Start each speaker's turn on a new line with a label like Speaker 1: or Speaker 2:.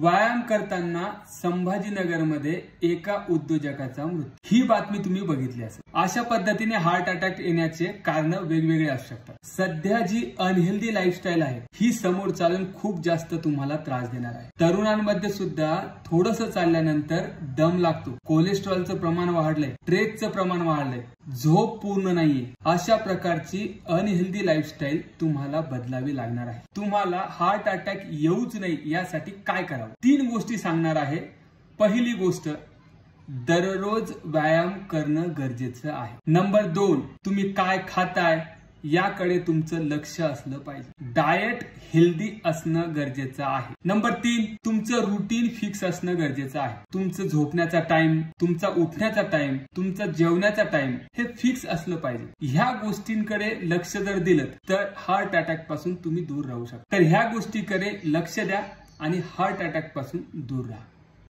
Speaker 1: व्यायाम करताना संभाजीनगरमध्ये एका उद्योजकाचा मृत्यू। ही बातमी तुम्ही बघितली असेल। अशा पद्धतीने हार्ट अटॅक येण्याचे कारण वेगवेगळे असू शकतात। सध्या जी अनहेल्दी लाईफस्टाईल आहे ही समोर चालून खूप जास्त तुम्हाला त्रास देणार आहे। तरुणांमध्ये सुद्धा थोडंसं चालल्यानंतर दम लागतो, कोलेस्ट्रॉलचं प्रमाण वाढलंय, स्ट्रेसचं प्रमाण वाढलंय, झोप पूर्ण नाहीये। अशा प्रकारची अनहेल्दी लाईफस्टाईल तुम्हाला बदलावी लागणार आहे। तुम्हाला हार्ट अटॅक येऊच नाही यासाठी काय करावं 3 गोष्टी सांगणार आहे। पहिली गोष्ट, दररोज व्यायाम करणं गरजेचं आहे। नंबर 2, तुम्ही काय खाताय याकडे तुमचं लक्ष असलं पाहिजे। डाएट हेल्दी असणं गरजेचं आहे। नंबर 3, तुमचं रुटीन फिक्स असणं गरजेचं आहे। तुमचं झोपण्याचा टाइम, तुमचा उठण्याचा टाइम, तुमचा जेवण्याचा टाइम हे फिक्स असलं पाहिजे। ह्या गोष्टींकडे लक्ष जर दिलं तर हार्ट अटॅक पासून तुम्ही दूर राहू शकता। तर ह्या गोष्टीकडे लक्ष द्या आणि हार्ट अटॅक पासून दूर राहा।